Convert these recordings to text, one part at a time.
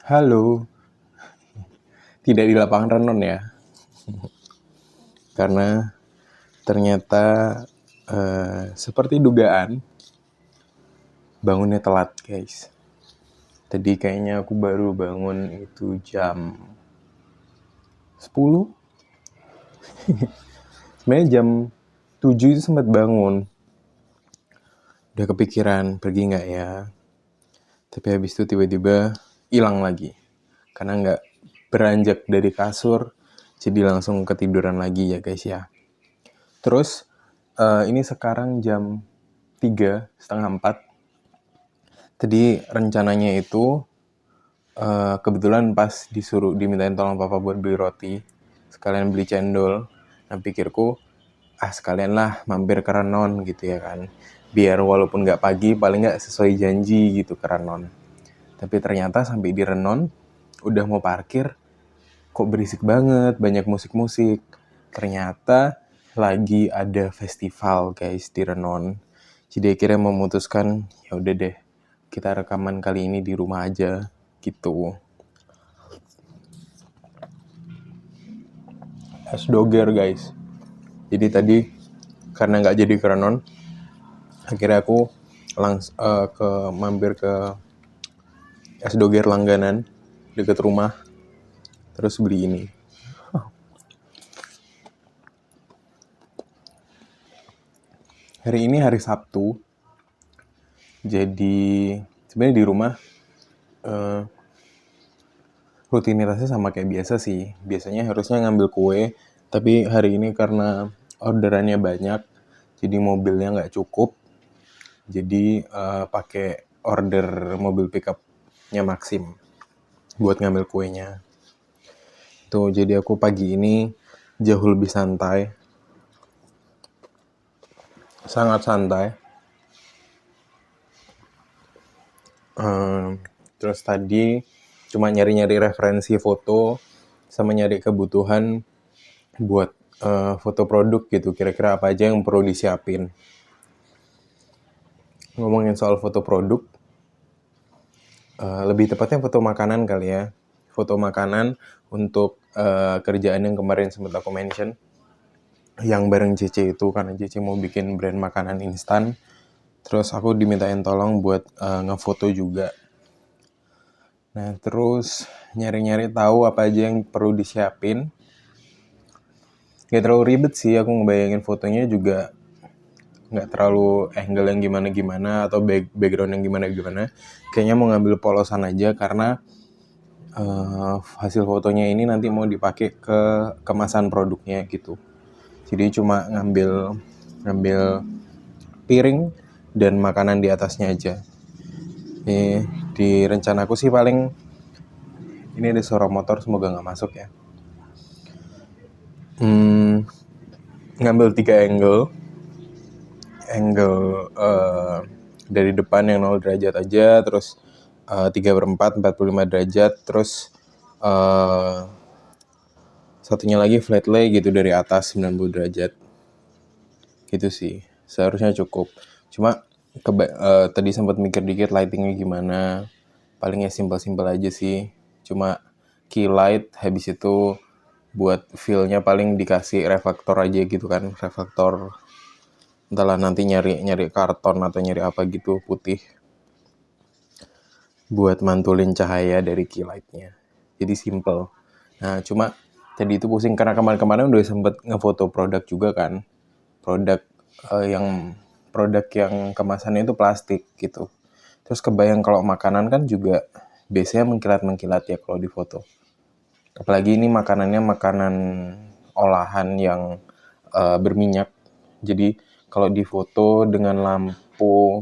Halo, tidak di lapangan renon ya, karena ternyata seperti dugaan bangunnya telat guys. Tadi kayaknya aku baru bangun itu jam 10. Sebenarnya jam 7 itu sempat bangun. Udah kepikiran pergi nggak ya, tapi habis itu tiba-tiba hilang lagi. Karena nggak beranjak dari kasur, jadi langsung ketiduran lagi ya guys ya. Terus ini sekarang jam 3:30. Tadi rencananya itu kebetulan pas dimintain tolong papa buat beli roti, sekalian beli cendol. Nah pikirku, sekalian lah mampir ke Renon gitu ya kan. Biar walaupun nggak pagi, paling nggak sesuai janji gitu ke Renon. Tapi ternyata sampai di Renon, udah mau parkir, kok berisik banget, banyak musik-musik. Ternyata lagi ada festival guys di Renon. Jadi akhirnya memutuskan, ya udah deh, kita rekaman kali ini di rumah aja gitu. Es doger guys. Jadi tadi karena nggak jadi ke Renon, akhirnya aku langsung mampir ke es doger langganan deket rumah, terus beli ini. Hari ini hari Sabtu, jadi sebenarnya di rumah rutinitasnya sama kayak biasa sih. Biasanya harusnya ngambil kue, tapi hari ini karena orderannya banyak, jadi mobilnya nggak cukup. Jadi pakai order mobil pickupnya Maxim buat ngambil kuenya. Tuh, jadi aku pagi ini jauh lebih santai. Sangat santai. Terus tadi cuma nyari-nyari referensi foto sama nyari kebutuhan buat foto produk gitu. Kira-kira apa aja yang perlu disiapin. Ngomongin soal foto produk, lebih tepatnya foto makanan kali ya. Foto makanan untuk kerjaan yang kemarin sempat aku mention, yang bareng Cece itu, karena Cece mau bikin brand makanan instan. Terus aku dimintain tolong buat ngefoto juga. Nah terus nyari-nyari tahu apa aja yang perlu disiapin. Gak terlalu ribet sih, aku ngebayangin fotonya juga nggak terlalu angle yang gimana-gimana atau background yang gimana-gimana. Kayaknya mau ngambil polosan aja karena hasil fotonya ini nanti mau dipakai ke kemasan produknya gitu. Jadi cuma ngambil piring dan makanan di atasnya aja. Ini di rencanaku sih paling ini ada suara motor, semoga nggak masuk ya. Ngambil 3 angle dari depan yang 0 derajat aja, terus 3/4 45 derajat, terus satunya lagi flat lay gitu dari atas 90 derajat gitu sih, seharusnya cukup. Cuma tadi sempat mikir dikit lightingnya gimana, palingnya simpel-simpel aja sih, cuma key light, habis itu buat feel-nya paling dikasih reflektor aja gitu kan, reflektor entahlah nanti nyari karton atau nyari apa gitu putih buat mantulin cahaya dari key light-nya. Jadi simple. Nah cuma tadi itu pusing karena kemarin-kemarin udah sempet ngefoto produk juga kan, produk yang kemasannya itu plastik gitu. Terus kebayang kalau makanan kan juga biasanya mengkilat-mengkilat ya kalau di foto. Apalagi ini makanannya makanan olahan yang berminyak. Jadi kalau di foto dengan lampu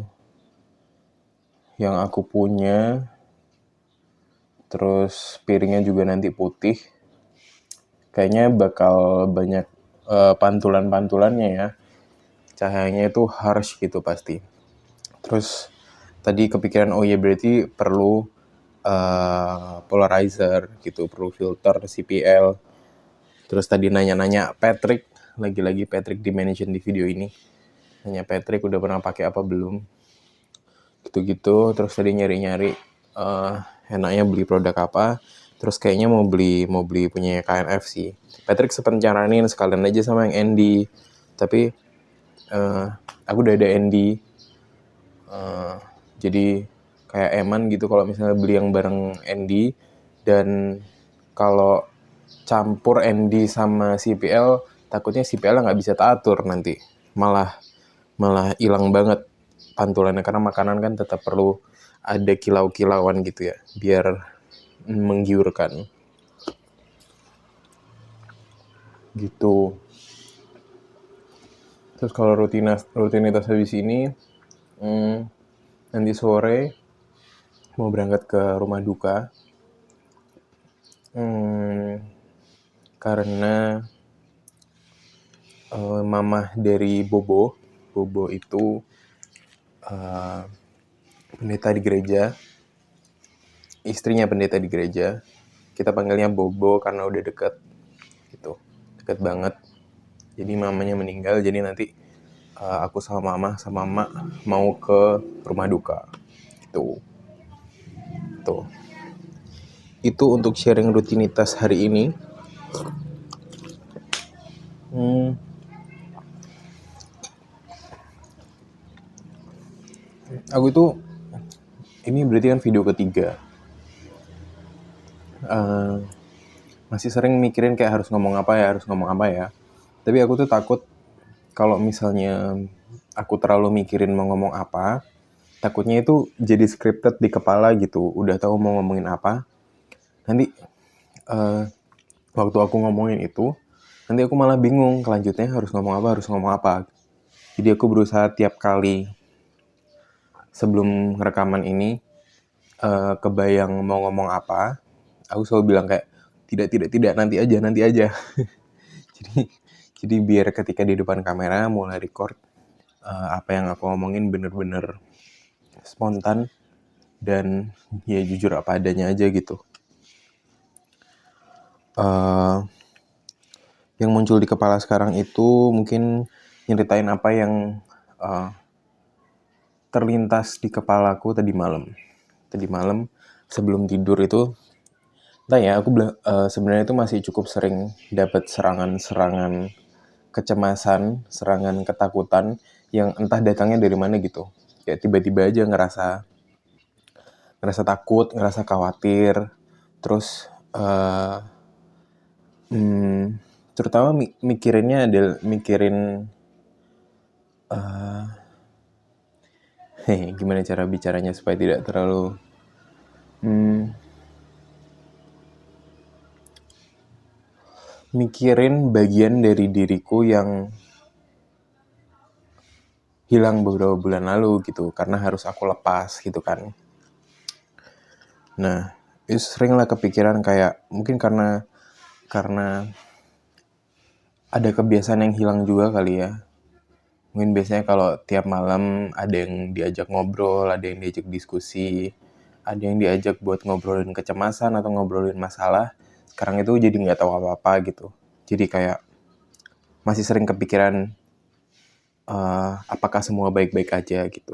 yang aku punya, terus piringnya juga nanti putih, kayaknya bakal banyak pantulan-pantulannya ya. Cahayanya itu harsh gitu pasti. Terus tadi kepikiran, oh ya berarti perlu polarizer gitu, perlu filter CPL. Terus tadi nanya-nanya Patrick, lagi-lagi Patrick di-mention di video ini. Nanya Patrick udah pernah pakai apa belum. Gitu-gitu, terus tadi nyari-nyari enaknya beli produk apa. Terus kayaknya mau beli punya KNF sih. Patrick sempet nyaranin sekalian aja sama yang Andy. Tapi aku udah ada Andy. Jadi kayak eman gitu kalau misalnya beli yang bareng Andy. Dan kalau campur Andy sama CPL, takutnya CPL nggak bisa teratur nanti. Malah hilang banget pantulannya, karena makanan kan tetap perlu ada kilau-kilauan gitu ya, biar menggiurkan gitu. Terus kalau rutinitas habis ini, nanti sore mau berangkat ke rumah duka, karena mamah dari Bobo itu pendeta di gereja, istrinya pendeta di gereja. Kita panggilnya Bobo karena udah deket gitu, deket banget. Jadi mamanya meninggal, jadi nanti aku sama mama sama emak mau ke rumah duka gitu. Tuh. Itu untuk sharing rutinitas hari ini. Aku itu, ini berarti kan video ketiga. Masih sering mikirin kayak harus ngomong apa ya. Tapi aku tuh takut kalau misalnya aku terlalu mikirin mau ngomong apa, takutnya itu jadi scripted di kepala gitu. Udah tahu mau ngomongin apa, nanti waktu aku ngomongin itu, nanti aku malah bingung kelanjutnya harus ngomong apa. Jadi aku berusaha tiap kali sebelum rekaman ini kebayang mau ngomong apa, aku selalu bilang kayak tidak, nanti aja. jadi biar ketika di depan kamera mulai record, apa yang aku ngomongin bener-bener spontan dan ya jujur apa adanya aja gitu. Yang muncul di kepala sekarang itu mungkin nyeritain apa yang terlintas di kepalaku tadi malam sebelum tidur itu. Entah ya, aku sebenarnya itu masih cukup sering dapat serangan kecemasan, serangan ketakutan yang entah datangnya dari mana gitu. Kayak tiba-tiba aja ngerasa takut, ngerasa khawatir, terus terutama mikirin gimana cara bicaranya supaya tidak terlalu mikirin bagian dari diriku yang hilang beberapa bulan lalu gitu, karena harus aku lepas gitu kan. Nah, itu sering lah kepikiran kayak mungkin karena ada kebiasaan yang hilang juga kali ya. Mungkin biasanya kalau tiap malam ada yang diajak ngobrol, ada yang diajak diskusi, ada yang diajak buat ngobrolin kecemasan atau ngobrolin masalah. Sekarang itu jadi nggak tahu apa-apa gitu. Jadi kayak masih sering kepikiran apakah semua baik-baik aja gitu.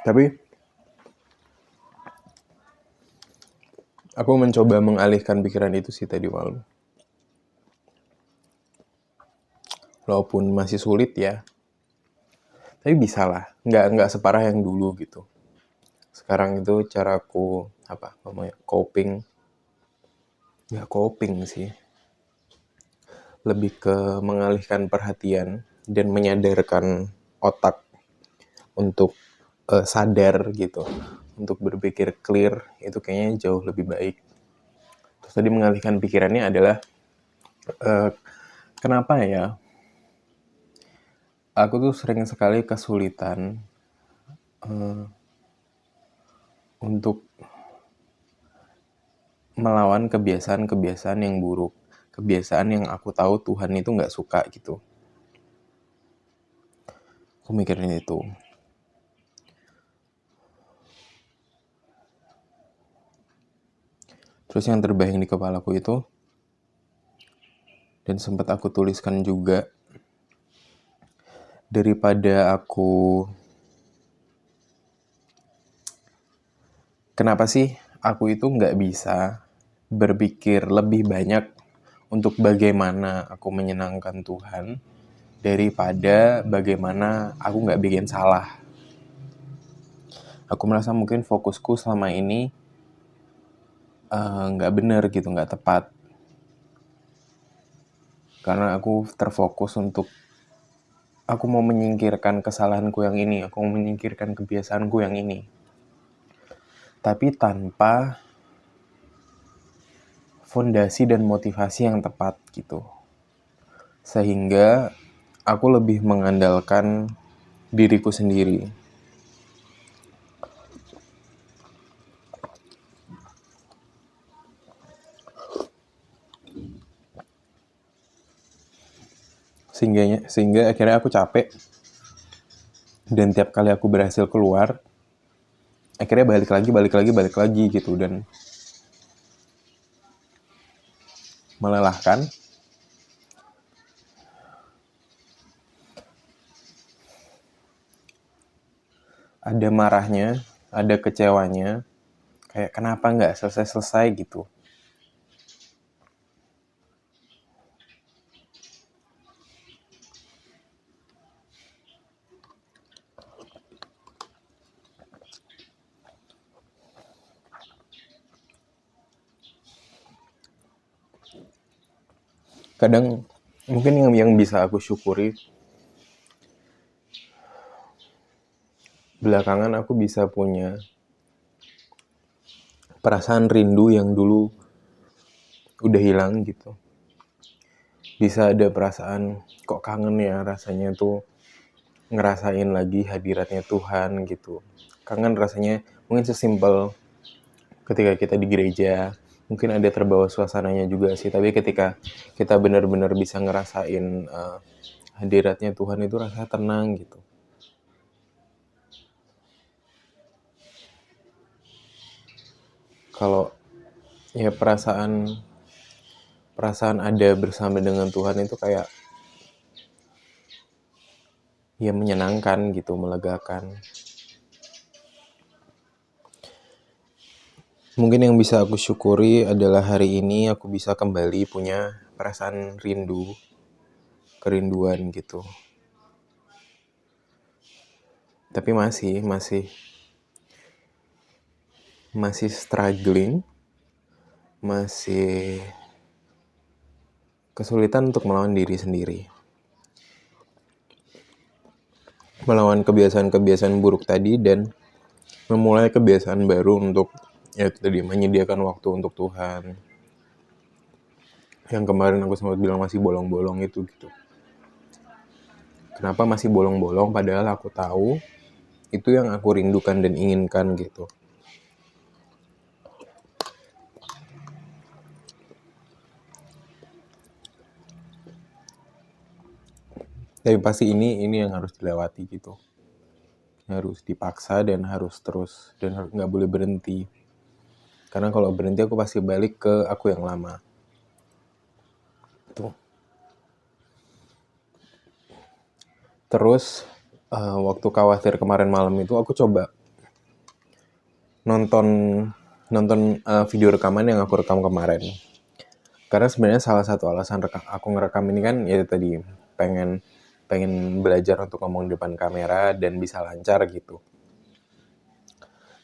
Tapi aku mencoba mengalihkan pikiran itu sih tadi malam. Walaupun masih sulit ya. Tapi bisa lah, nggak separah yang dulu gitu. Sekarang itu caraku coping. Nggak coping sih. Lebih ke mengalihkan perhatian dan menyadarkan otak untuk sadar gitu. Untuk berpikir clear, itu kayaknya jauh lebih baik. Terus tadi mengalihkan pikirannya adalah kenapa ya aku tuh sering sekali kesulitan untuk melawan kebiasaan-kebiasaan yang buruk. Kebiasaan yang aku tahu Tuhan itu gak suka gitu. Aku mikirin itu. Terus yang terbayang di kepalaku itu, dan sempat aku tuliskan juga, daripada aku Kenapa sih aku itu nggak bisa berpikir lebih banyak untuk bagaimana aku menyenangkan Tuhan daripada bagaimana aku nggak bikin salah. Aku merasa mungkin fokusku selama ini nggak bener gitu, nggak tepat. Karena aku terfokus untuk aku mau menyingkirkan kesalahanku yang ini, aku mau menyingkirkan kebiasaanku yang ini. Tapi tanpa fondasi dan motivasi yang tepat gitu. Sehingga aku lebih mengandalkan diriku sendiri. Sehingga akhirnya aku capek. Dan tiap kali aku berhasil keluar, akhirnya balik lagi gitu. Dan melelahkan. Ada marahnya, ada kecewanya. Kayak kenapa nggak selesai-selesai gitu. Kadang mungkin yang bisa aku syukuri, belakangan aku bisa punya perasaan rindu yang dulu udah hilang gitu. Bisa ada perasaan kok kangen ya rasanya tuh ngerasain lagi hadiratnya Tuhan gitu. Kangen rasanya mungkin sesimpel ketika kita di gereja, mungkin ada terbawa suasananya juga sih, tapi ketika kita benar-benar bisa ngerasain hadiratnya Tuhan itu rasanya tenang gitu. Kalau ya perasaan ada bersama dengan Tuhan itu kayak ya menyenangkan gitu, melegakan. Mungkin yang bisa aku syukuri adalah hari ini aku bisa kembali punya perasaan rindu, kerinduan gitu. Tapi masih struggling, masih kesulitan untuk melawan diri sendiri. Melawan kebiasaan-kebiasaan buruk tadi dan memulai kebiasaan baru untuk ya tadi menyediakan waktu untuk Tuhan. Yang kemarin aku sempat bilang masih bolong-bolong itu gitu. Kenapa masih bolong-bolong padahal aku tahu itu yang aku rindukan dan inginkan gitu. Tapi pasti ini yang harus dilewati gitu. Harus dipaksa dan harus terus dan nggak boleh berhenti. Karena kalau berhenti aku pasti balik ke aku yang lama. Tuh. Terus waktu khawatir kemarin malam itu aku coba nonton video rekaman yang aku rekam kemarin. Karena sebenarnya salah satu alasan aku ngerekam ini kan ya tadi pengen belajar untuk ngomong di depan kamera dan bisa lancar gitu.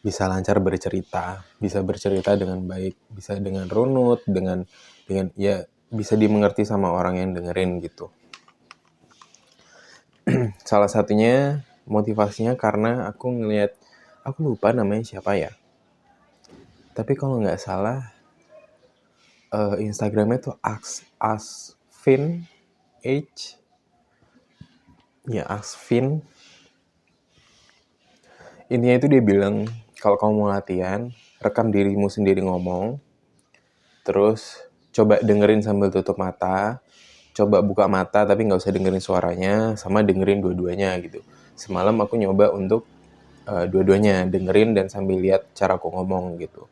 Bisa lancar bercerita, bisa bercerita dengan baik, bisa dengan runut, dengan ya bisa dimengerti sama orang yang dengerin gitu. Salah satunya motivasinya karena aku ngelihat, aku lupa namanya siapa ya. Tapi kalau nggak salah Instagramnya tuh Asvin H. Ya Asvin. Intinya itu dia bilang kalau kamu mau latihan, rekam dirimu sendiri ngomong, terus coba dengerin sambil tutup mata, coba buka mata tapi nggak usah dengerin suaranya, sama dengerin dua-duanya gitu. Semalam aku nyoba untuk dua-duanya, dengerin dan sambil lihat cara aku ngomong gitu.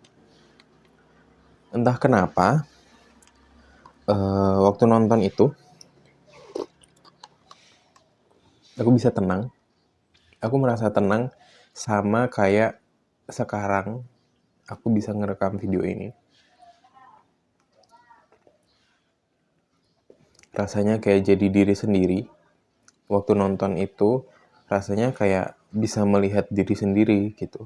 Entah kenapa, waktu nonton itu, aku bisa tenang. Aku merasa tenang sama kayak sekarang aku bisa ngerekam video ini. Rasanya kayak jadi diri sendiri. Waktu nonton itu rasanya kayak bisa melihat diri sendiri gitu.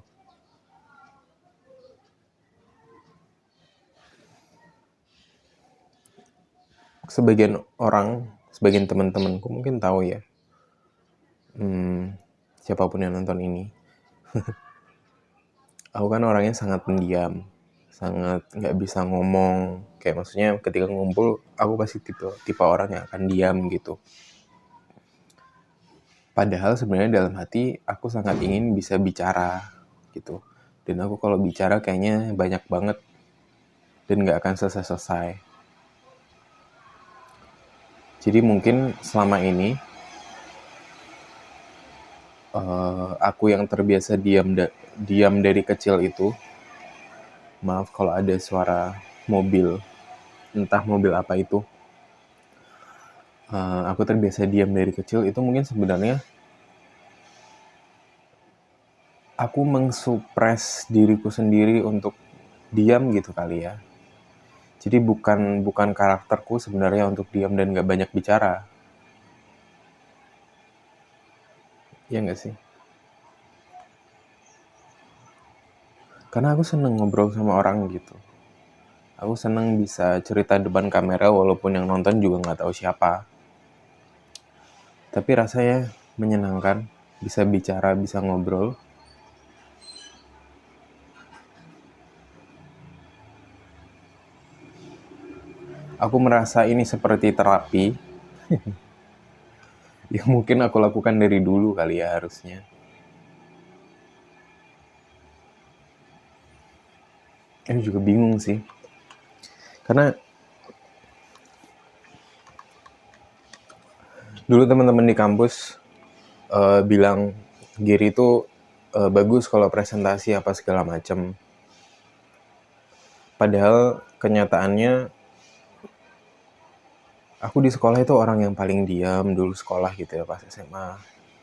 Sebagian teman-temanku mungkin tahu ya. Siapapun yang nonton ini. Aku kan orangnya sangat pendiam, sangat nggak bisa ngomong. Kayak maksudnya ketika ngumpul, aku pasti tipe orang yang akan diam gitu. Padahal sebenarnya dalam hati aku sangat ingin bisa bicara gitu. Dan aku kalau bicara kayaknya banyak banget dan nggak akan selesai-selesai. Jadi mungkin selama ini aku yang terbiasa diam dari kecil itu, maaf kalau ada suara mobil, entah mobil apa itu. Aku terbiasa diam dari kecil itu mungkin sebenarnya aku mengsupres diriku sendiri untuk diam gitu kali ya. Jadi bukan karakterku sebenarnya untuk diam dan gak banyak bicara. Iya gak sih? Karena aku seneng ngobrol sama orang gitu. Aku seneng bisa cerita depan kamera walaupun yang nonton juga gak tahu siapa. Tapi rasanya menyenangkan, bisa bicara, bisa ngobrol. Aku merasa ini seperti terapi yang mungkin aku lakukan dari dulu kali ya harusnya. Ini juga bingung sih. Karena dulu teman-teman di kampus bilang Giri itu bagus kalau presentasi apa segala macam. Padahal kenyataannya aku di sekolah itu orang yang paling diam dulu sekolah gitu ya pas SMA.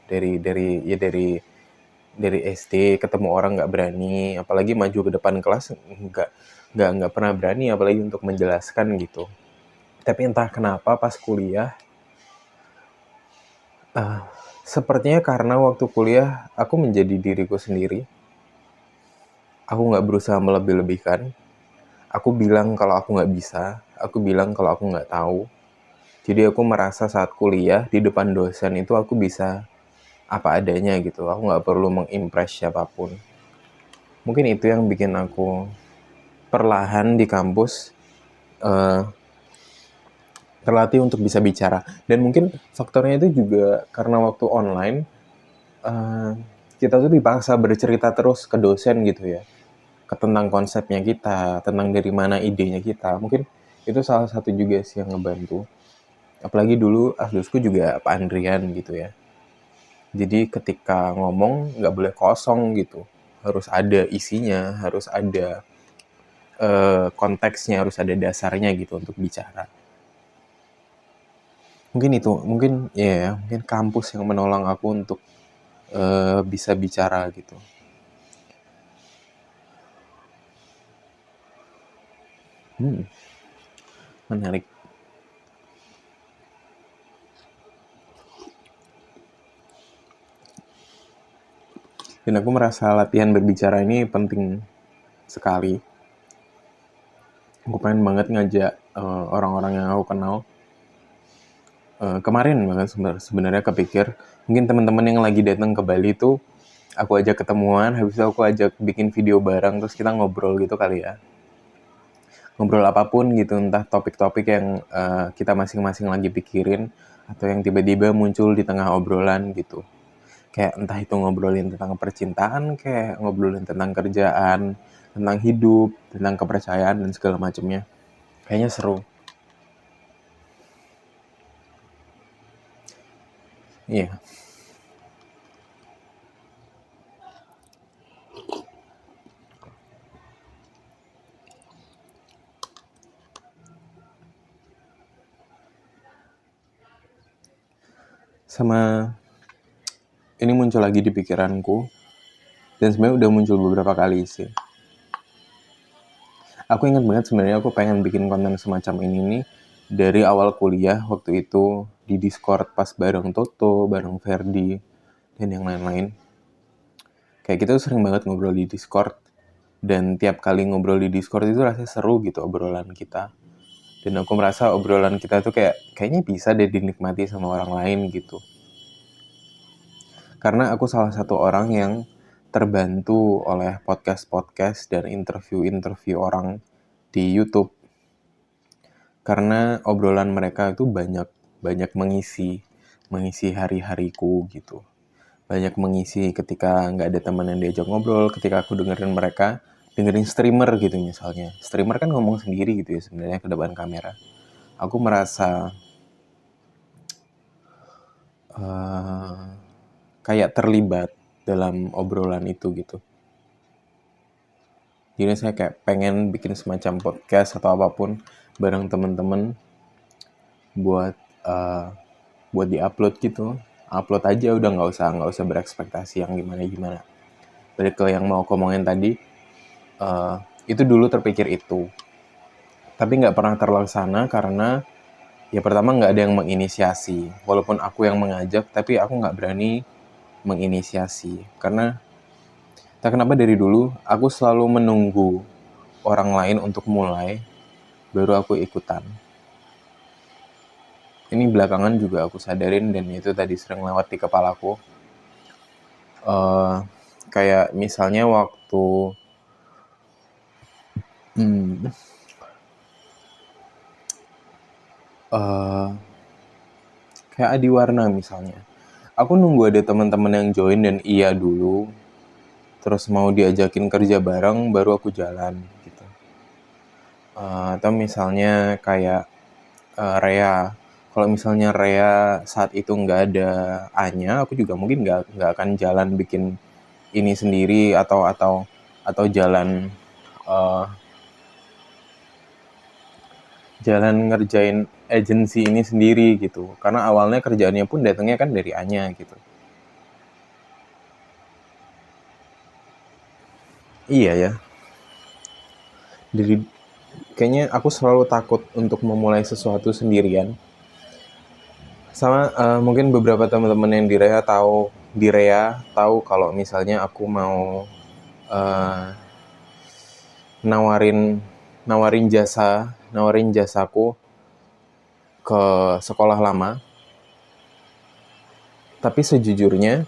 Dari SD ketemu orang nggak berani, apalagi maju ke depan kelas nggak pernah berani, apalagi untuk menjelaskan gitu. Tapi entah kenapa pas kuliah, sepertinya karena waktu kuliah aku menjadi diriku sendiri. Aku nggak berusaha melebih-lebihkan. Aku bilang kalau aku nggak bisa, aku bilang kalau aku nggak tahu. Jadi aku merasa saat kuliah di depan dosen itu aku bisa apa adanya gitu. Aku nggak perlu mengimpress siapapun. Mungkin itu yang bikin aku perlahan di kampus terlatih untuk bisa bicara. Dan mungkin faktornya itu juga karena waktu online kita tuh dipaksa bercerita terus ke dosen gitu ya, tentang konsepnya kita, tentang dari mana idenya kita. Mungkin itu salah satu juga sih yang ngebantu. Apalagi dulu asdosku juga Pak Andrian gitu ya. Jadi ketika ngomong nggak boleh kosong gitu. Harus ada isinya, harus ada konteksnya, harus ada dasarnya gitu untuk bicara. Mungkin itu, mungkin kampus yang menolong aku untuk bisa bicara gitu. Menarik. Dan aku merasa latihan berbicara ini penting sekali. Aku pengen banget ngajak orang-orang yang aku kenal. Kemarin banget sebenarnya kepikir, mungkin teman-teman yang lagi datang ke Bali tuh aku ajak ketemuan, habis itu aku ajak bikin video bareng, terus kita ngobrol gitu kali ya. Ngobrol apapun gitu, entah topik-topik yang kita masing-masing lagi pikirin, atau yang tiba-tiba muncul di tengah obrolan gitu. Kayak entah itu ngobrolin tentang percintaan, kayak ngobrolin tentang kerjaan, tentang hidup, tentang kepercayaan, dan segala macamnya. Kayaknya seru. Iya. Sama ini muncul lagi di pikiranku, dan sebenarnya udah muncul beberapa kali sih. Aku ingat banget sebenarnya aku pengen bikin konten semacam ini nih dari awal kuliah waktu itu di Discord pas bareng Toto, bareng Ferdi, dan yang lain-lain. Kayak kita tuh sering banget ngobrol di Discord, dan tiap kali ngobrol di Discord itu rasanya seru gitu obrolan kita. Dan aku merasa obrolan kita tuh kayaknya bisa deh dinikmati sama orang lain gitu. Karena aku salah satu orang yang terbantu oleh podcast-podcast dan interview-interview orang di YouTube. Karena obrolan mereka itu banyak mengisi hari-hariku gitu. Banyak mengisi ketika nggak ada teman yang diajak ngobrol, ketika aku dengerin streamer gitu misalnya. Streamer kan ngomong sendiri gitu ya sebenarnya ke depan kamera. Aku merasa kayak terlibat dalam obrolan itu gitu. Jadi saya kayak pengen bikin semacam podcast atau apapun bareng temen-temen buat diupload gitu. Upload aja udah nggak usah berekspektasi yang gimana. Balik ke yang mau ngomongin tadi, itu dulu terpikir itu. Tapi nggak pernah terlaksana karena ya pertama nggak ada yang menginisiasi. Walaupun aku yang mengajak, tapi aku nggak berani menginisiasi. Karena tak kenapa dari dulu aku selalu menunggu orang lain untuk mulai, baru aku ikutan. Ini belakangan juga aku sadarin dan itu tadi sering lewat di kepalaku. Kayak misalnya waktu kayak Adi Warna misalnya. Aku nunggu ada teman-teman yang join dan iya dulu, terus mau diajakin kerja bareng, baru aku jalan gitu. Atau misalnya kayak Rea. Kalau misalnya Rea saat itu nggak ada Anya, aku juga mungkin nggak akan jalan bikin ini sendiri atau uh, jalan ngerjain agensi ini sendiri gitu. Karena awalnya kerjaannya pun datangnya kan dari Anya gitu. Iya ya. Dari kayaknya aku selalu takut untuk memulai sesuatu sendirian. Sama mungkin beberapa teman-teman yang di Rea tahu kalau misalnya aku mau uh, nawarin nawarin jasaku ke sekolah lama. Tapi sejujurnya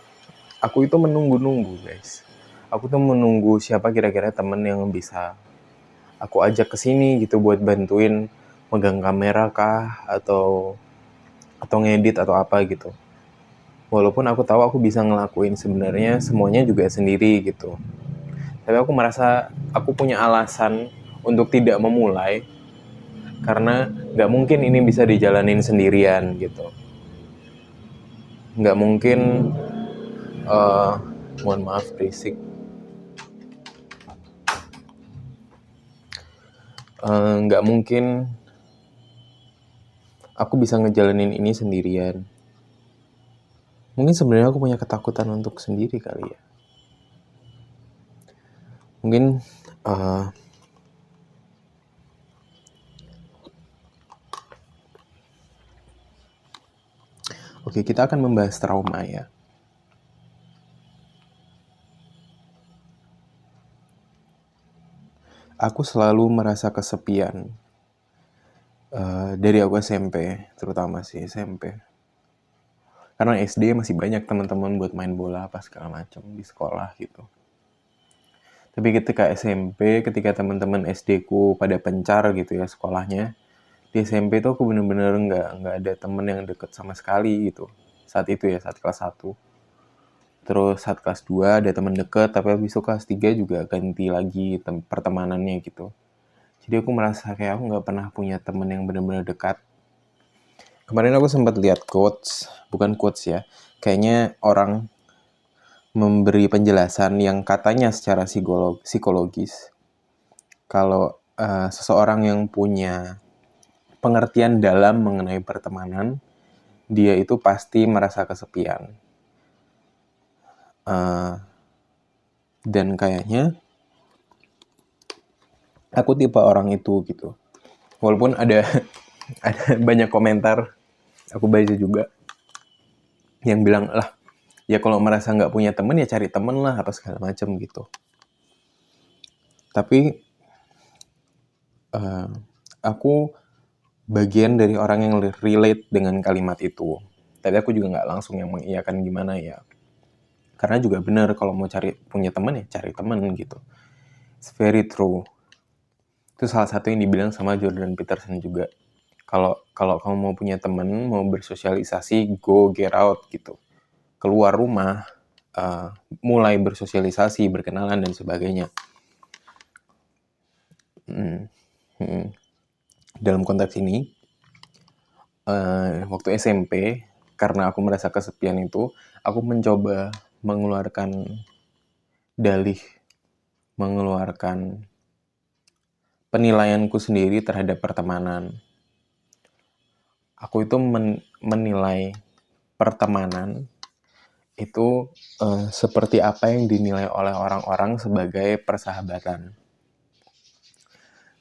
aku itu menunggu-nunggu, guys. Aku tuh menunggu siapa kira-kira temen yang bisa aku ajak ke sini gitu buat bantuin megang kamera kah atau ngedit atau apa gitu. Walaupun aku tahu aku bisa ngelakuin sebenarnya semuanya juga sendiri gitu. Tapi aku merasa aku punya alasan untuk tidak memulai karena nggak mungkin ini bisa dijalanin sendirian gitu. Nggak mungkin, mohon maaf berisik. Nggak mungkin aku bisa ngejalanin ini sendirian. Mungkin sebenarnya aku punya ketakutan untuk sendiri kali ya. Mungkin oke, kita akan membahas trauma ya. Aku selalu merasa kesepian dari aku SMP, terutama sih SMP. Karena SD masih banyak teman-teman buat main bola apa segala macam di sekolah gitu. Tapi ketika SMP, ketika teman-teman SD ku pada pencar gitu ya sekolahnya, di SMP tuh aku bener-bener nggak ada temen yang deket sama sekali gitu. Saat itu ya, saat kelas 1. Terus saat kelas 2 ada teman deket, tapi habis itu kelas 3 juga ganti lagi pertemanannya gitu. Jadi aku merasa kayak aku nggak pernah punya temen yang benar-benar dekat. Kemarin aku sempat lihat bukan quotes ya, kayaknya orang memberi penjelasan yang katanya secara psikologis, kalau seseorang yang punya pengertian dalam mengenai pertemanan, dia itu pasti merasa kesepian. Dan kayaknya Aku tipe orang itu gitu. Walaupun ada ada banyak komentar, aku baca juga, yang bilang, lah ya kalau merasa nggak punya temen ya cari temen lah, apa segala macam gitu. Tapi aku bagian dari orang yang relate dengan kalimat itu. Tapi aku juga nggak langsung yang mengiyakan gimana ya. Karena juga benar kalau mau cari punya teman ya cari teman gitu. It's very true. Itu salah satu yang dibilang sama Jordan Peterson juga. Kalau kamu mau punya teman, mau bersosialisasi, go get out gitu. Keluar rumah, mulai bersosialisasi, berkenalan dan sebagainya. Dalam konteks ini, waktu SMP, karena aku merasa kesepian itu, aku mencoba mengeluarkan dalih, mengeluarkan penilaianku sendiri terhadap pertemanan. Aku itu menilai pertemanan itu seperti apa yang dinilai oleh orang-orang sebagai persahabatan.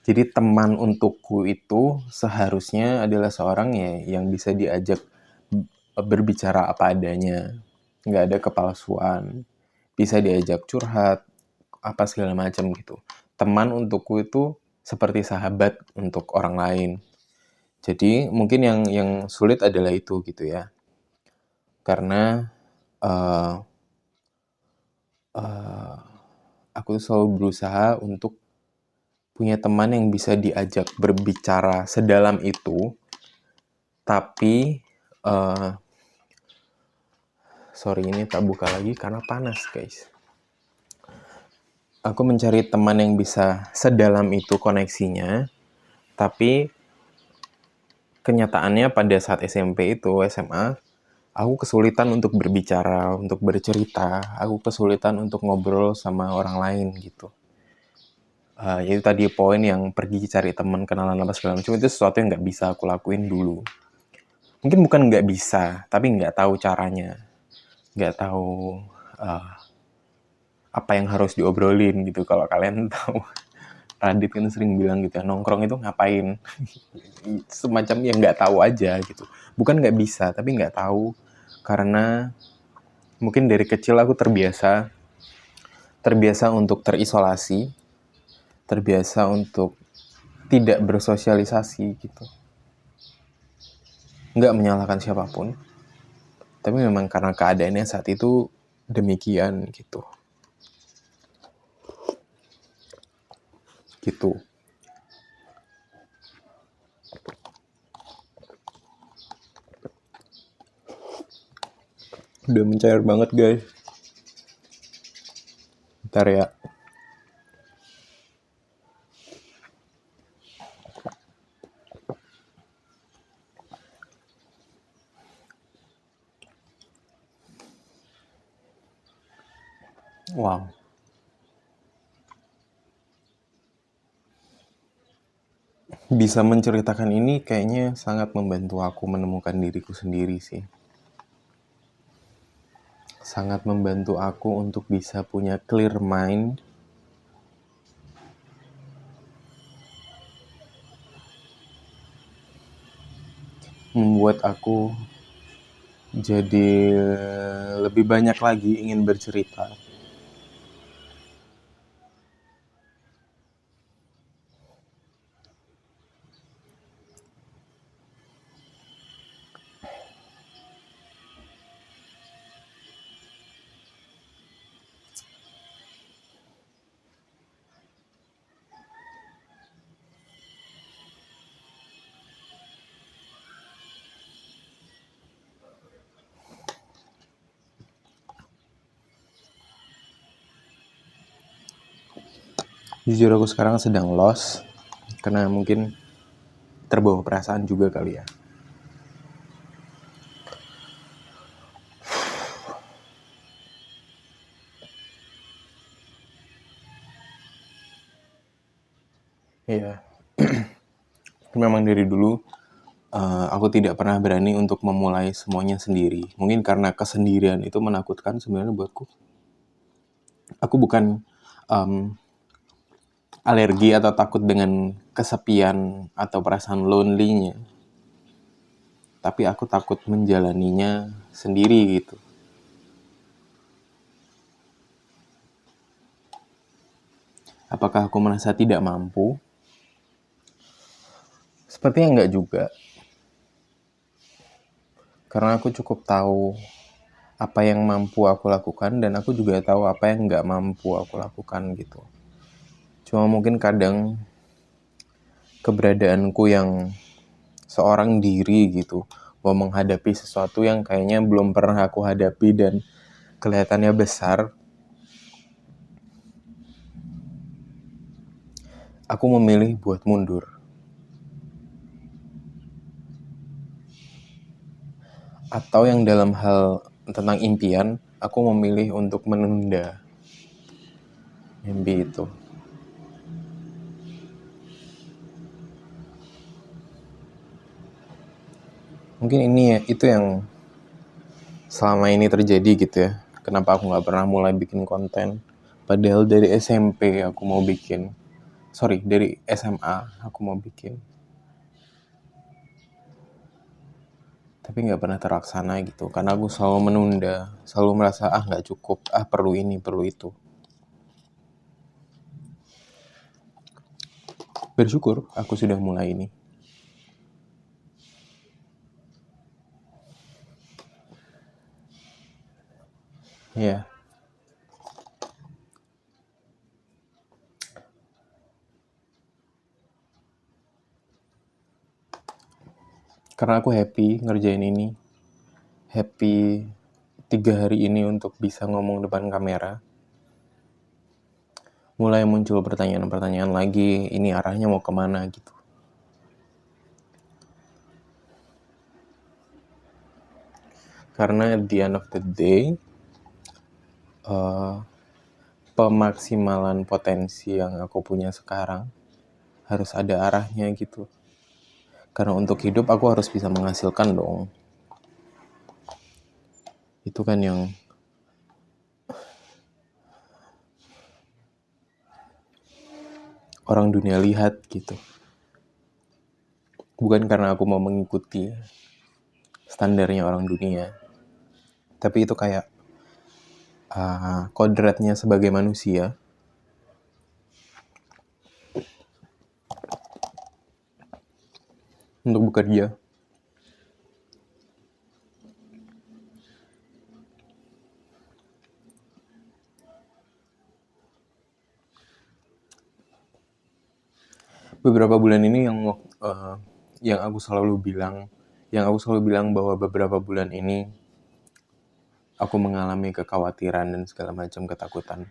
Jadi teman untukku itu seharusnya adalah seorang yang bisa diajak berbicara apa adanya, nggak ada kepalsuan, bisa diajak curhat, apa segala macam gitu. Teman untukku itu seperti sahabat untuk orang lain. Jadi mungkin yang sulit adalah itu gitu ya. Karena aku selalu berusaha untuk punya teman yang bisa diajak berbicara sedalam itu, tapi sorry ini tak buka lagi karena panas guys. Aku mencari teman yang bisa sedalam itu koneksinya, tapi kenyataannya pada saat SMP itu, SMA, aku kesulitan untuk berbicara, untuk bercerita, aku kesulitan untuk ngobrol sama orang lain gitu. Itu tadi poin yang pergi cari teman, kenalan apa segala macam, itu sesuatu yang nggak bisa aku lakuin dulu. Mungkin bukan nggak bisa, tapi nggak tahu caranya, nggak tahu apa yang harus diobrolin gitu. Kalau kalian tahu, Radit kan sering bilang gitu ya, nongkrong itu ngapain? Semacam yang nggak tahu aja gitu. Bukan nggak bisa, tapi nggak tahu. Karena mungkin dari kecil aku terbiasa untuk terisolasi, terbiasa untuk tidak bersosialisasi gitu. Nggak menyalahkan siapapun, tapi memang karena keadaannya saat itu demikian gitu. Udah mencair banget guys. Bentar ya. Wow. Bisa menceritakan ini kayaknya sangat membantu aku menemukan diriku sendiri sih. Sangat membantu aku untuk bisa punya clear mind. Membuat aku jadi lebih banyak lagi ingin bercerita. Jujur aku sekarang sedang lost, karena mungkin terbawa perasaan juga kali ya. Iya. Memang dari dulu aku tidak pernah berani untuk memulai semuanya sendiri. Mungkin karena kesendirian itu menakutkan sebenarnya buatku. Aku bukan alergi atau takut dengan kesepian atau perasaan lonely-nya. Tapi aku takut menjalaninya sendiri gitu. Apakah aku merasa tidak mampu? Sepertinya enggak juga. Karena aku cukup tahu apa yang mampu aku lakukan dan aku juga tahu apa yang nggak mampu aku lakukan gitu. Cuma mungkin kadang keberadaanku yang seorang diri gitu mau menghadapi sesuatu yang kayaknya belum pernah aku hadapi dan kelihatannya besar, aku memilih buat mundur. Atau yang dalam hal tentang impian, aku memilih untuk menunda mimpi itu. Mungkin ini ya, itu yang selama ini terjadi gitu ya. Kenapa aku gak pernah mulai bikin konten. Padahal dari SMP aku mau bikin. Dari SMA aku mau bikin. Tapi gak pernah terlaksana gitu. Karena aku selalu menunda. Selalu merasa gak cukup. Perlu ini, perlu itu. Bersyukur aku sudah mulai ini. Ya. Karena aku happy ngerjain ini. Happy 3 hari ini untuk bisa ngomong depan kamera. Mulai muncul pertanyaan-pertanyaan lagi. Ini arahnya mau kemana gitu. Karena at the end of the day, pemaksimalan potensi yang aku punya sekarang harus ada arahnya gitu. Karena untuk hidup aku harus bisa menghasilkan dong. Itu kan yang orang dunia lihat gitu. Bukan karena aku mau mengikuti standarnya orang dunia. Tapi itu kayak kodratnya sebagai manusia. Untuk bekerja. Beberapa bulan ini yang aku selalu bilang bahwa beberapa bulan ini aku mengalami kekhawatiran dan segala macam ketakutan.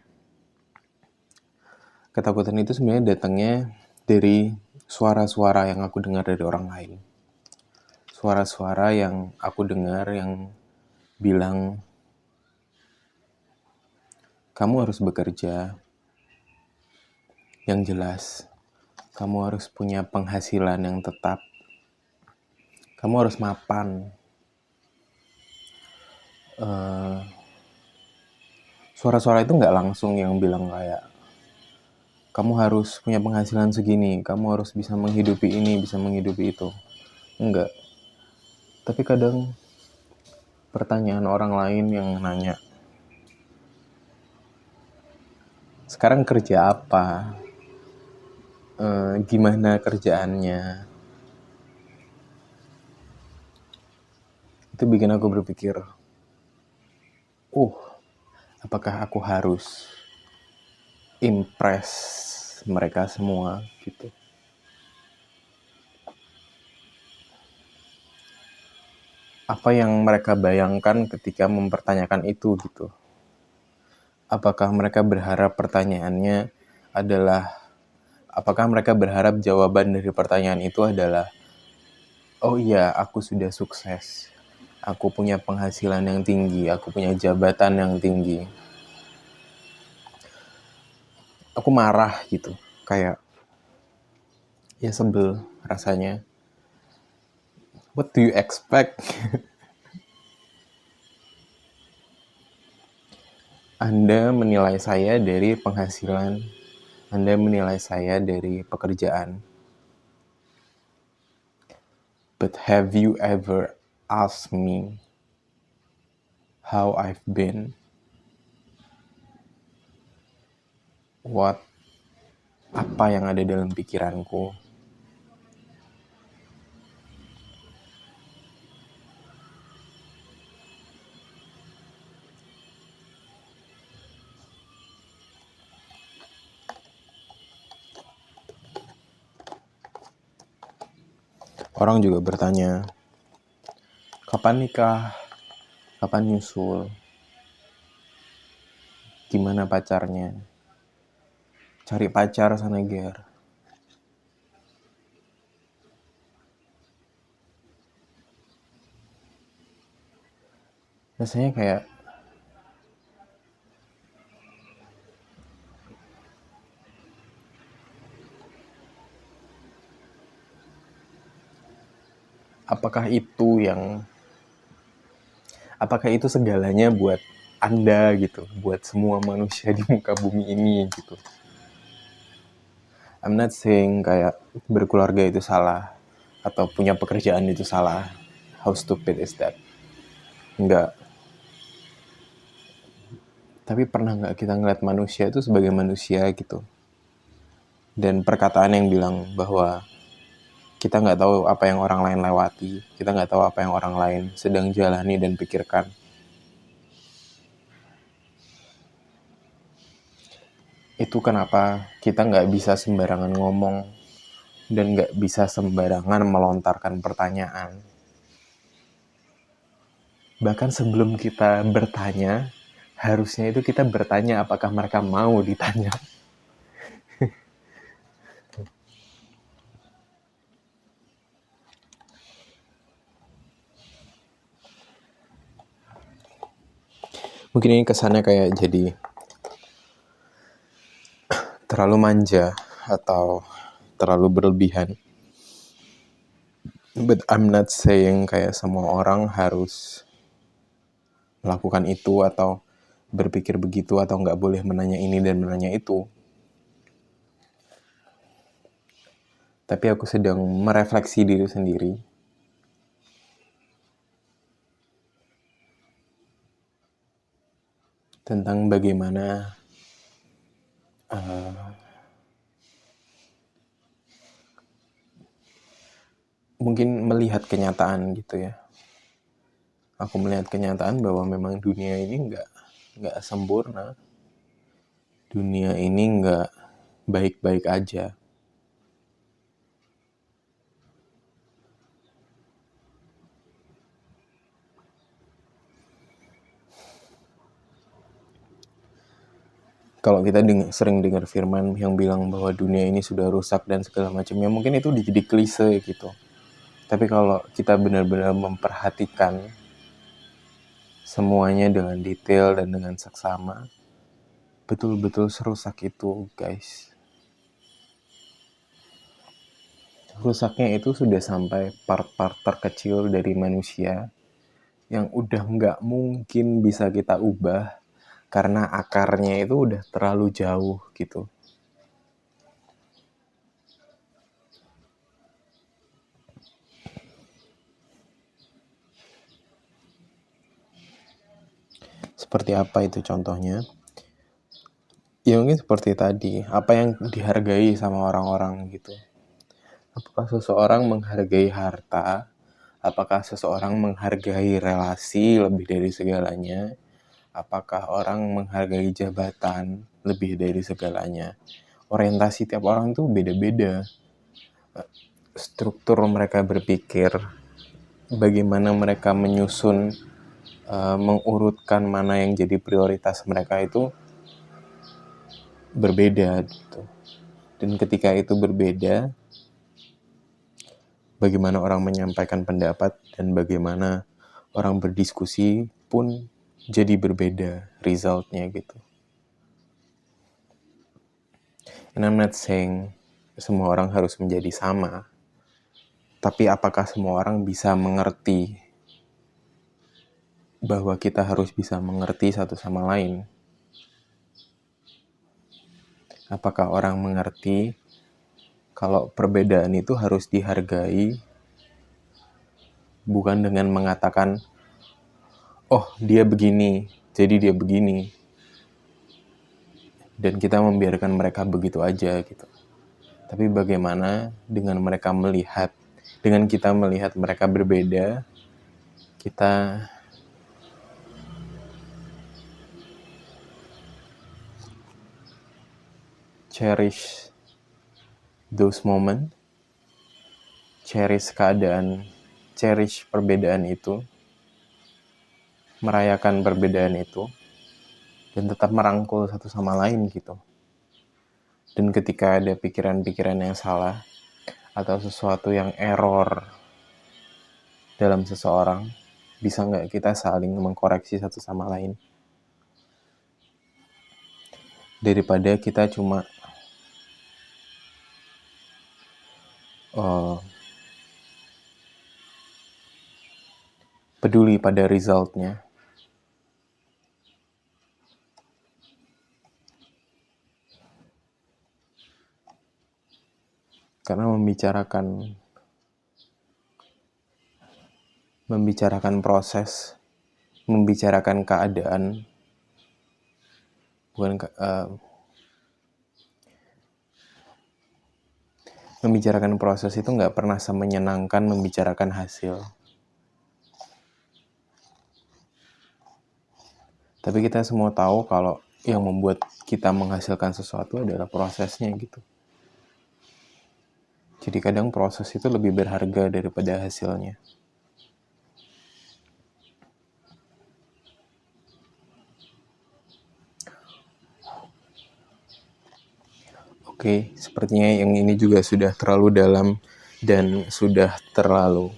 Ketakutan itu sebenarnya datangnya dari suara-suara yang aku dengar dari orang lain. Suara-suara yang aku dengar yang bilang, kamu harus bekerja yang jelas. Kamu harus punya penghasilan yang tetap. Kamu harus mapan. Suara-suara itu nggak langsung yang bilang kayak, kamu harus punya penghasilan segini, kamu harus bisa menghidupi ini, bisa menghidupi itu. Enggak. Tapi kadang pertanyaan orang lain yang nanya, sekarang kerja apa? Gimana kerjaannya? Itu bikin aku berpikir, apakah aku harus impress mereka semua gitu? Apa yang mereka bayangkan ketika mempertanyakan itu gitu? Apakah mereka berharap pertanyaannya adalah, apakah mereka berharap jawaban dari pertanyaan itu adalah, oh iya, aku sudah sukses, aku punya penghasilan yang tinggi, aku punya jabatan yang tinggi. Aku marah gitu, kayak ya sebel rasanya. What do you expect? Anda menilai saya dari penghasilan Anda menilai saya dari pekerjaan. But have you ever asked me how I've been? Apa yang ada dalam pikiranku? Orang juga bertanya, kapan nikah? Kapan nyusul? Gimana pacarnya? Cari pacar sana Ger. Rasanya kayak apakah itu segalanya buat Anda gitu, buat semua manusia di muka bumi ini gitu. I'm not saying kayak berkeluarga itu salah atau punya pekerjaan itu salah. How stupid is that? Enggak. Tapi pernah nggak kita ngeliat manusia itu sebagai manusia gitu? Dan perkataan yang bilang bahwa kita nggak tahu apa yang orang lain lewati, kita nggak tahu apa yang orang lain sedang jalani dan pikirkan. Itu kenapa kita nggak bisa sembarangan ngomong dan nggak bisa sembarangan melontarkan pertanyaan. Bahkan sebelum kita bertanya, harusnya itu kita bertanya apakah mereka mau ditanya. Mungkin ini kesannya kayak jadi terlalu manja atau terlalu berlebihan. But I'm not saying kayak semua orang harus melakukan itu atau berpikir begitu atau nggak boleh menanya ini dan menanya itu. Tapi aku sedang merefleksi diri sendiri. Tentang bagaimana mungkin melihat kenyataan gitu ya. Aku melihat kenyataan bahwa memang dunia ini nggak sempurna. Dunia ini nggak baik-baik aja. Kalau kita sering dengar firman yang bilang bahwa dunia ini sudah rusak dan segala macamnya, mungkin itu jadi klise gitu. Tapi kalau kita benar-benar memperhatikan semuanya dengan detail dan dengan seksama, betul-betul serusak itu, guys. Rusaknya itu sudah sampai part-part terkecil dari manusia yang udah nggak mungkin bisa kita ubah karena akarnya itu udah terlalu jauh gitu. Seperti apa itu contohnya? Ya mungkin seperti tadi, apa yang dihargai sama orang-orang gitu. Apakah seseorang menghargai harta? Apakah seseorang menghargai relasi lebih dari segalanya? Apakah orang menghargai jabatan lebih dari segalanya? Orientasi tiap orang tuh beda-beda. Struktur mereka berpikir, bagaimana mereka menyusun, mengurutkan mana yang jadi prioritas mereka itu berbeda gitu. Dan ketika itu berbeda, bagaimana orang menyampaikan pendapat dan bagaimana orang berdiskusi pun jadi berbeda resultnya gitu. And I'm not saying semua orang harus menjadi sama, tapi apakah semua orang bisa mengerti bahwa kita harus bisa mengerti satu sama lain? Apakah orang mengerti kalau perbedaan itu harus dihargai, bukan dengan mengatakan, oh dia begini, jadi dia begini, dan kita membiarkan mereka begitu aja gitu. Tapi bagaimana dengan kita melihat mereka berbeda, kita cherish those moments, cherish keadaan, cherish perbedaan itu, merayakan perbedaan itu, dan tetap merangkul satu sama lain gitu. Dan ketika ada pikiran-pikiran yang salah atau sesuatu yang error dalam seseorang, bisa nggak kita saling mengkoreksi satu sama lain? Daripada kita cuma peduli pada resultnya. Karena membicarakan proses, membicarakan keadaan, membicarakan proses itu nggak pernah semenyenangkan membicarakan hasil. Tapi kita semua tahu kalau yang membuat kita menghasilkan sesuatu adalah prosesnya gitu. Jadi kadang proses itu lebih berharga daripada hasilnya. Oke, sepertinya yang ini juga sudah terlalu dalam dan sudah terlalu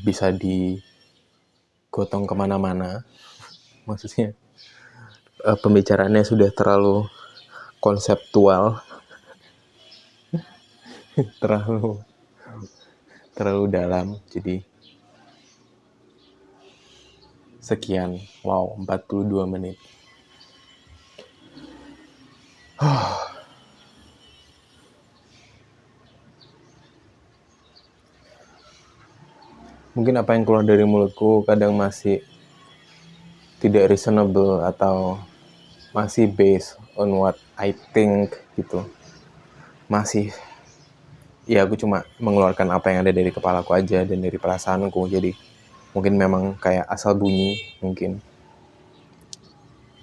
bisa digotong kemana-mana. Maksudnya pembicaraannya sudah terlalu konseptual, terlalu dalam. Jadi sekian, wow, 42 menit. Mungkin apa yang keluar dari mulutku kadang masih tidak reasonable atau masih based on what I think gitu. Masih, ya aku cuma mengeluarkan apa yang ada dari kepalaku aja dan dari perasaanku. Jadi mungkin memang kayak asal bunyi mungkin.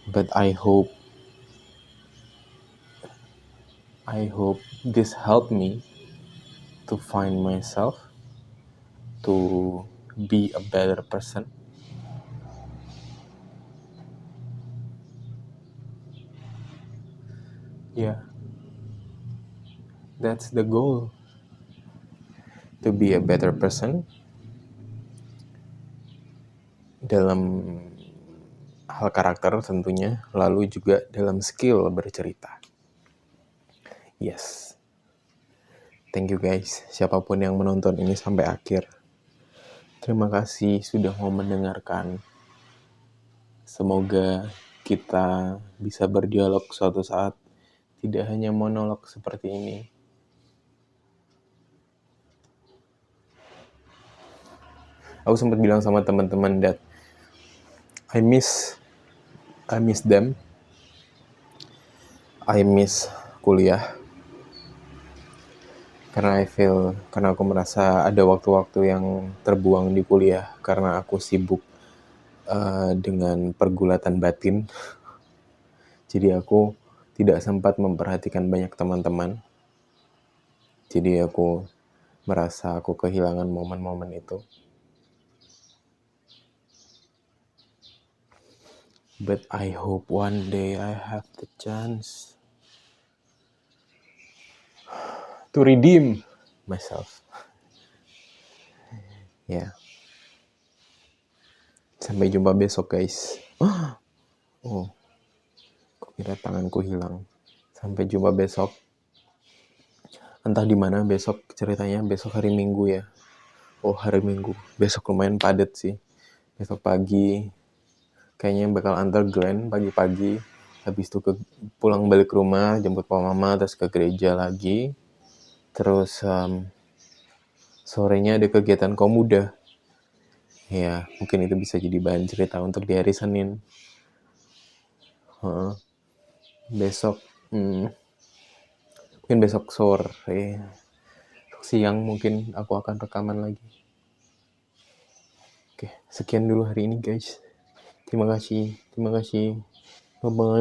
But I hope this helped me to find myself, to be a better person. Yeah, that's the goal, to be a better person dalam hal karakter tentunya, lalu juga dalam skill bercerita. Yes, thank you guys, siapapun yang menonton ini sampai akhir. Terima kasih sudah mau mendengarkan. Semoga kita bisa berdialog suatu saat, tidak hanya monolog seperti ini. Aku sempat bilang sama teman-teman that I miss them. I miss kuliah. Karena aku merasa ada waktu-waktu yang terbuang di kuliah karena aku sibuk dengan pergulatan batin. Jadi aku tidak sempat memperhatikan banyak teman-teman. Jadi aku merasa aku kehilangan momen-momen itu. But I hope one day I have the chance to redeem myself. Ya. Sampai jumpa besok guys. Oh, kok kira tanganku hilang. Sampai jumpa besok. Entah di mana besok ceritanya. Besok hari Minggu ya. Oh, hari Minggu. Besok lumayan padat sih. Besok pagi kayaknya bakal underground pagi-pagi. habis itu pulang balik ke rumah, jemput papa mama, terus ke gereja lagi. Terus sorenya ada kegiatan kaum muda. Ya, mungkin itu bisa jadi bahan cerita untuk di hari Senin. Besok, mungkin besok sore, siang mungkin aku akan rekaman lagi. Oke, sekian dulu hari ini guys. Terima kasih. Bye bye.